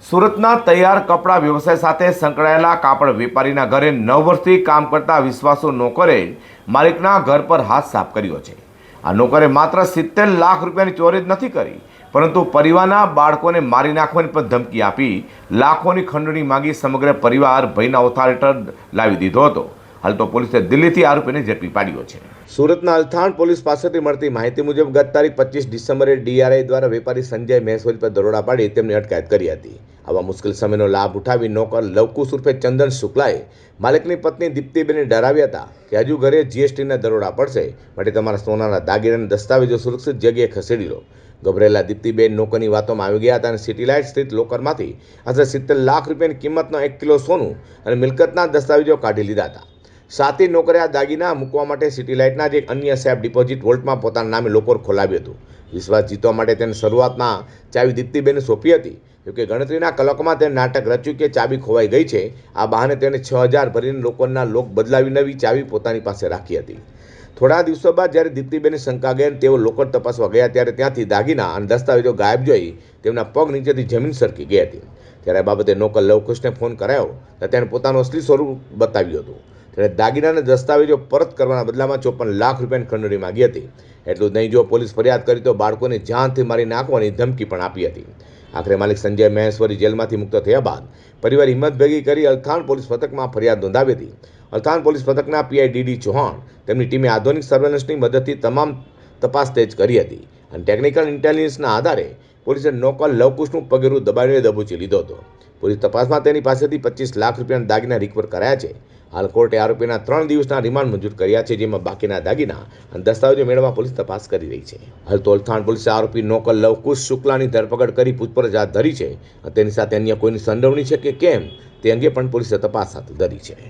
સુરતના તૈયાર કપડાં વ્યવસાય સાથે સંકળાયેલા કાપડ વેપારીના ઘરે 9 વર્ષથી કામ કરતા વિશ્વાસુ નોકરે માલિકના ઘર પર હાથ સાફ કર્યો છે। આ નોકરે માત્ર 70 લાખ રૂપિયાની ચોરી જ નથી કરી, પરંતુ પરિવારના બાળકોને મારી નાખવાની પણ ધમકી આપી લાખોની ખંડણી માંગી સમગ્ર પરિવાર ભયના ઓથાર હેઠળ લાવી દીધો હતો। હાલ તો પોલીસે દિલ્હીથી આરોપીને ઝડપી પાડ્યો છે। સુરતના અલથાણ પોલીસ પાસેથી મળતી માહિતી મુજબ ગત તારીખ 25 ડિસેમ્બરે ડીઆરઆઈ દ્વારા વેપારી સંજય મહેશ્વરી પર દરોડા પાડી તેમની અટકાયત કરી હતી। આવા મુશ્કેલ સમયનો લાભ ઉઠાવી નોકર લવકુશ ઉર્ફે ચંદન શુક્લાએ માલિકની પત્ની દીપ્તિબેનને ડરાવ્યા હતા કે હજુ ઘરે જીએસટીના દરોડા પડશે, માટે તમારા સોનાના દાગીના દસ્તાવેજો સુરક્ષિત જગ્યાએ ખસેડી લો। ગભરેલા દીપ્તિબેન નોકરની વાતોમાં આવી ગયા હતા અને સિટી લાઇટ સ્થિત લોકરમાંથી આશરે 70 લાખ રૂપિયાની કિંમતનો 1 કિલો સોનું અને મિલકતના દસ્તાવેજો કાઢી લીધા હતા। સાથી નોકરે આ દાગીના મૂકવા માટે સિટી લાઇટના જ એક અન્ય સેફ ડિપોઝિટ વોલ્ટમાં પોતાના નામે લોકર ખોલાવ્યું હતું। વિશ્વાસ જીતવા માટે તેને શરૂઆતમાં ચાવી દીપ્તિબેને સોંપી હતી, જોકે ગણતરીના કલાકોમાં તેને નાટક રચ્યું કે ચાવી ખોવાઈ ગઈ છે। આ બહાને તેને 6000 ભરીને લોકોના લોક બદલાવી નવી ચાવી પોતાની પાસે રાખી હતી। થોડા દિવસો બાદ જ્યારે દીપ્તિબેનને શંકા ગઈ અને તેઓ લોકર તપાસવા ગયા ત્યારે ત્યાંથી દાગીના અને દસ્તાવેજો ગાયબ જોઈ તેમના પગ નીચેથી જમીન સરકી ગઈ હતી। ત્યારે આ બાબતે નોકર લવકુશને ફોન કરાયો તો તેણે પોતાનું અસલી સ્વરૂપ બતાવ્યું હતું। તેણે દાગીના અને દસ્તાવેજો પરત કરવાના બદલામાં 54 લાખ રૂપિયાની ખંડણી માંગી હતી। એટલું જ નહીં, જો પોલીસ ફરિયાદ કરી તો બાળકોને જાનથી મારી નાખવાની ધમકી પણ આપી હતી। આખરે માલિક સંજય મહેશ્વરી જેલમાંથી મુક્ત થયા બાદ પરિવાર હિંમત ભેગી કરી અલથાણ પોલીસ મથકમાં ફરિયાદ નોંધાવી હતી। અલથાણ પોલીસ મથકના પીઆઈ ડીડી ચૌહાણ તેમની ટીમે આધુનિક સર્વેલન્સની મદદથી તમામ તપાસ તેજ કરી હતી અને ટેકનિકલ ઇન્ટેલિજન્સના આધારે પોલીસે નોકર લવકુશનું પગેરું દબાવીને દબોચી લીધો હતો। પોલીસ તપાસમાં તેની પાસેથી 25 લાખ રૂપિયાના દાગીના રિકવર કરાયા છે। હાલ કોર્ટે આરોપીના 3 દિવસના રિમાન્ડ મંજૂર કર્યા છે, જેમાં બાકીના દાગીના અને દસ્તાવેજો મેળવવા પોલીસ તપાસ કરી રહી છે। હાલ તો અલથાણ પોલીસે આરોપી નોકર લવકુશ શુક્લાની ધરપકડ કરી પૂછપરછ હાથ ધરી છે અને તેની સાથે અન્ય કોઈની સંડોવણી છે કે કેમ તે અંગે પણ પોલીસે તપાસ હાથ ધરી છે।